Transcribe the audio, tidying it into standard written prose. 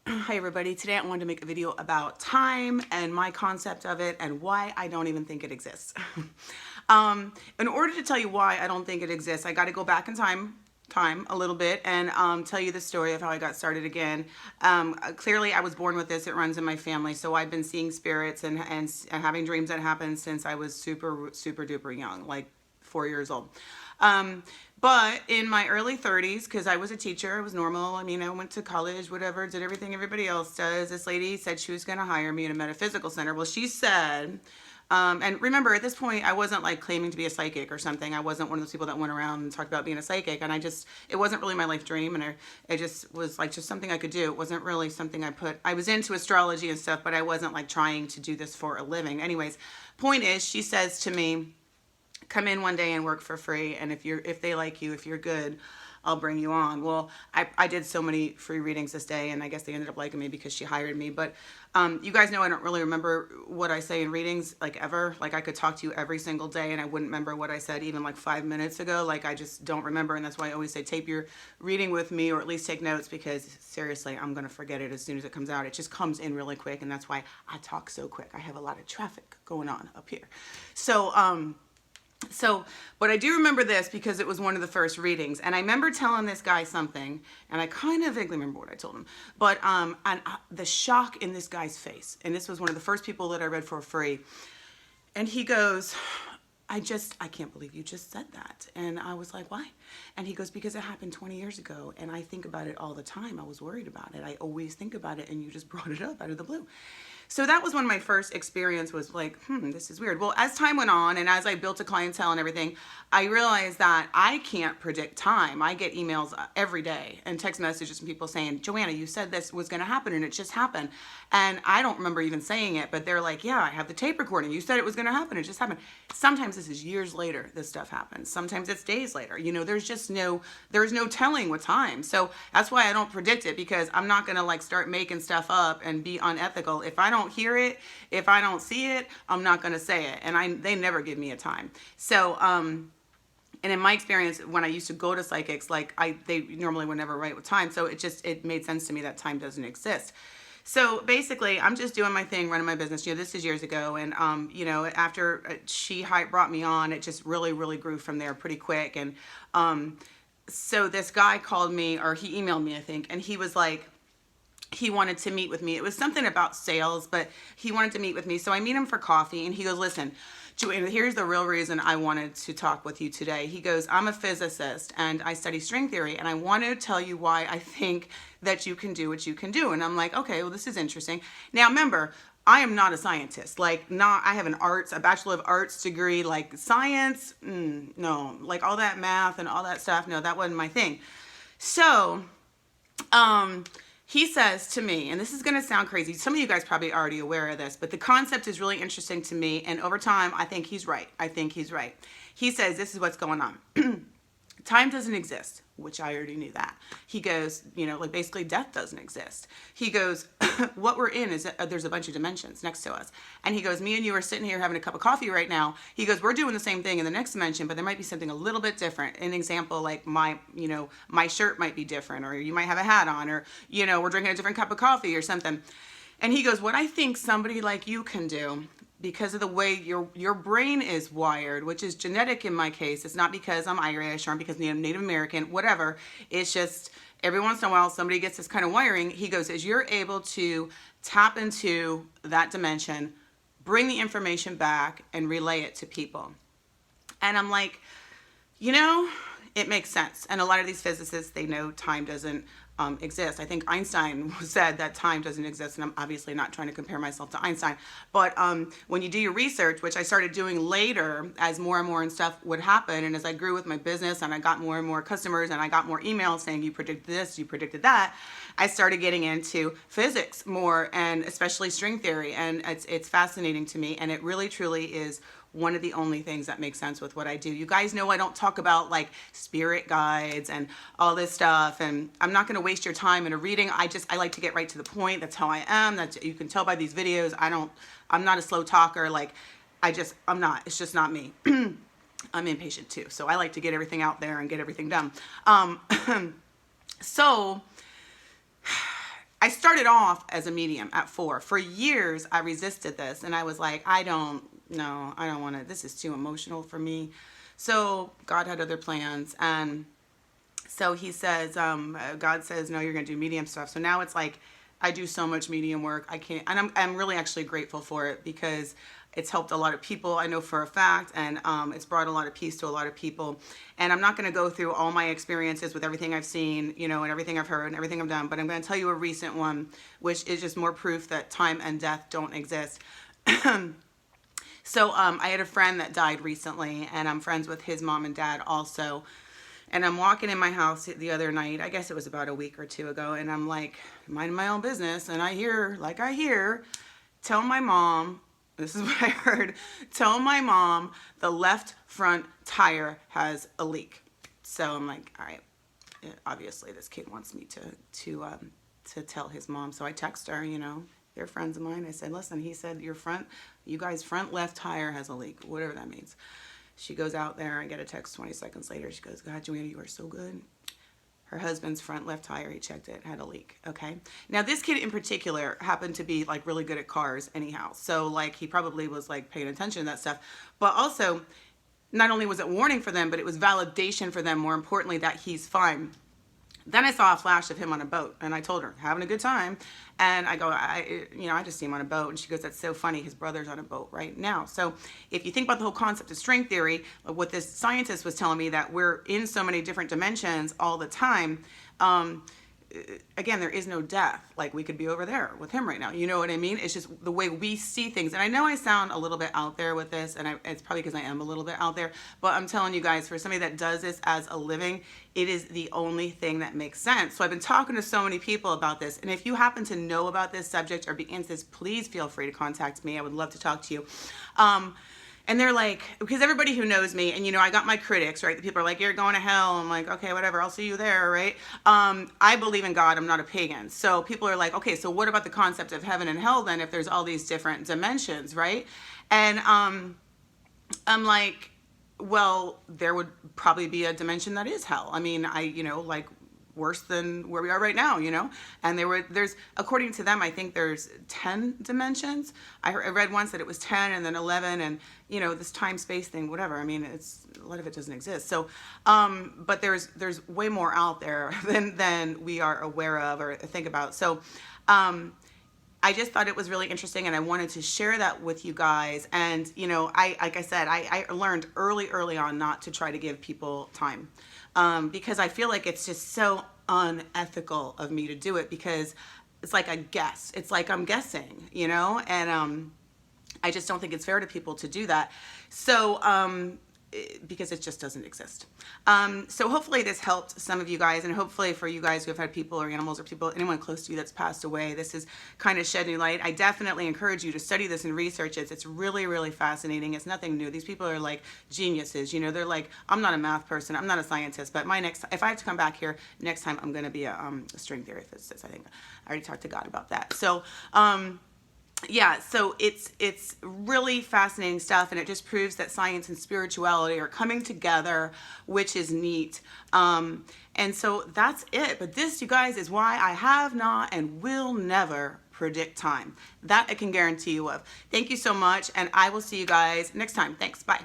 Hi everybody, today I wanted to make a video about time and my concept of it and why I don't even think it exists. In order to tell you why I don't think it exists, I got to go back in time a little bit and tell you the story of how I got started again. Clearly I was born with this, it runs in my family, so I've been seeing spirits and having dreams that happen since I was super duper young, like 4 years old. Um, but in my early 30s, because I was a teacher, I was normal. I mean, I went to college, whatever, did everything everybody else does. This lady said she was going to hire me in a metaphysical center. Well, she said, and remember, at this point, I wasn't like claiming to be a psychic or something. I wasn't one of those people that went around and talked about being a psychic. And it wasn't really my life dream. And it just was like just something I could do. It wasn't really something I was into astrology and stuff, but I wasn't like trying to do this for a living. Anyways, point is, she says to me, come in one day and work for free, and if they like you, if you're good, I'll bring you on. Well, I did so many free readings this day, and I guess they ended up liking me because she hired me. But you guys know I don't really remember what I say in readings, like, ever. Like, I could talk to you every single day and I wouldn't remember what I said even like 5 minutes ago. Like, I just don't remember, and that's why I always say tape your reading with me, or at least take notes, because seriously, I'm gonna forget it as soon as it comes out. It just comes in really quick, and that's why I talk so quick. I have a lot of traffic going on up here. But I do remember this because it was one of the first readings, and I remember telling this guy something, and I kind of vaguely remember what I told him, but the shock in this guy's face, and this was one of the first people that I read for free, and he goes, I can't believe you just said that. And I was like, why? And he goes, because it happened 20 years ago, and I think about it all the time. I was worried about it. I always think about it, and you just brought it up out of the blue. So that was when my first experience was like, this is weird. Well, as time went on and as I built a clientele and everything, I realized that I can't predict time. I get emails every day and text messages from people saying, Joanna, you said this was going to happen and it just happened. And I don't remember even saying it, but they're like, yeah, I have the tape recording. You said it was going to happen. It just happened. Sometimes this is years later, this stuff happens. Sometimes it's days later. You know, there's no telling with time. So that's why I don't predict it, because I'm not going to like start making stuff up and be unethical. If I don't hear it, if I don't see it, I'm not going to say it. And they never give me a time. So, and in my experience, when I used to go to psychics, like they normally would never write with time. So it made sense to me that time doesn't exist. So basically, I'm just doing my thing, running my business. You know, this is years ago. And, you know, after she brought me on, it just really grew from there pretty quick. And so this guy called me, or he emailed me, I think, and he was like, he wanted to meet with me. It was something about sales, but he wanted to meet with me. So I meet him for coffee, and he goes, listen, Joanna, here's the real reason I wanted to talk with you today. He goes, I'm a physicist and I study string theory, and I want to tell you why I think that you can do what you can do. And I'm like, okay, well, this is interesting. Now, remember, I am not a scientist. I have a Bachelor of Arts degree. Like, science, no. Like, all that math and all that stuff, no, that wasn't my thing. So, he says to me, and this is going to sound crazy. Some of you guys probably already aware of this, but the concept is really interesting to me. And over time, I think he's right. He says, this is what's going on. Time doesn't exist, which I already knew that. He goes, you know, like, basically death doesn't exist. He goes, what we're in is there's a bunch of dimensions next to us. And he goes, me and you are sitting here having a cup of coffee right now. He goes, we're doing the same thing in the next dimension, but there might be something a little bit different. An example, like my shirt might be different, or you might have a hat on, or, you know, we're drinking a different cup of coffee or something. And he goes, what I think somebody like you can do, because of the way your brain is wired, which is genetic in my case. It's not because I'm Irish or because I'm Native American, whatever. It's just every once in a while somebody gets this kind of wiring. He goes, is you're able to tap into that dimension, bring the information back, and relay it to people. And I'm like, you know, it makes sense. And a lot of these physicists, they know time doesn't exist. I think Einstein said that time doesn't exist, and I'm obviously not trying to compare myself to Einstein. But when you do your research, which I started doing later as more and more and stuff would happen, and as I grew with my business and I got more and more customers and I got more emails saying you predicted this, you predicted that, I started getting into physics more, and especially string theory, and it's fascinating to me, and it really truly is one of the only things that makes sense with what I do. You guys know I don't talk about like spirit guides and all this stuff, and I'm not going to waste your time in a reading. I like to get right to the point. That's how I am. You can tell by these videos. I'm not a slow talker. Like, I'm not. It's just not me. I'm impatient too, so I like to get everything out there and get everything done. So I started off as a medium at 4. For years, I resisted this, and I was like, I don't want to, this is too emotional for me. So God had other plans, and so he says, God says, no, you're going to do medium stuff. So now it's like, I do so much medium work. I can't, and I'm really actually grateful for it, because it's helped a lot of people, I know for a fact, and it's brought a lot of peace to a lot of people. And I'm not going to go through all my experiences with everything I've seen, and everything I've heard and everything I've done, but I'm going to tell you a recent one, which is just more proof that time and death don't exist. So I had a friend that died recently, and I'm friends with his mom and dad also. And I'm walking in my house the other night, I guess it was about a week or two ago, and I'm like, minding my own business, and I hear, tell my mom, this is what I heard, tell my mom the left front tire has a leak. So I'm like, all right, obviously this kid wants me to tell his mom. So I text her, they're friends of mine. I said, listen, he said you guys' front left tire has a leak, whatever that means. She goes out there. I get a text 20 seconds later. She goes, God, Joanna, you are so good. Her husband's front left tire, he checked it, had a leak. Okay. Now this kid in particular happened to be like really good at cars anyhow. So like he probably was like paying attention to that stuff. But also, not only was it warning for them, but it was validation for them, more importantly, that he's fine. Then I saw a flash of him on a boat, and I told her, having a good time. And I go, I just see him on a boat. And she goes, that's so funny. His brother's on a boat right now. So if you think about the whole concept of string theory, what this scientist was telling me, that we're in so many different dimensions all the time. Again, there is no death. Like we could be over there with him right now. You know what I mean? It's just the way we see things. And I know I sound a little bit out there with this, and it's probably because I am a little bit out there, but I'm telling you guys, for somebody that does this as a living, it is the only thing that makes sense. So I've been talking to so many people about this. And if you happen to know about this subject or be into this, please feel free to contact me. I would love to talk to you. And they're like, because everybody who knows me, and I got my critics, right? The people are like, you're going to hell. I'm like, okay, whatever, I'll see you there, right? I believe in God, I'm not a pagan. So people are like, okay, so what about the concept of heaven and hell then, if there's all these different dimensions, right? And I'm like, well, there would probably be a dimension that is hell. I mean, like worse than where we are right now, and there's, according to them, I think there's 10 dimensions. I read once that it was 10 and then 11, and this time space thing, whatever. I mean, a lot of it doesn't exist. So but there's way more out there than we are aware of or think about. So I just thought it was really interesting, and I wanted to share that with you guys. And like I said, I learned early on not to try to give people time, because I feel like it's just so unethical of me to do it, because it's like I guess. It's like I'm guessing, and I just don't think it's fair to people to do that. So because it just doesn't exist. So hopefully this helped some of you guys, and hopefully for you guys who have had people or animals or people, anyone close to you that's passed away, this is kind of shed new light. I definitely encourage you to study this and research it. It's really, really fascinating. It's nothing new. These people are like geniuses. They're like, I'm not a math person, I'm not a scientist, but if I have to come back here next time, I'm going to be a string theory physicist. I think I already talked to God about that. So, yeah, so it's really fascinating stuff, and it just proves that science and spirituality are coming together, which is neat. And so that's it. But this, you guys, is why I have not and will never predict time. That I can guarantee you of. Thank you so much, and I will see you guys next time. Thanks. Bye.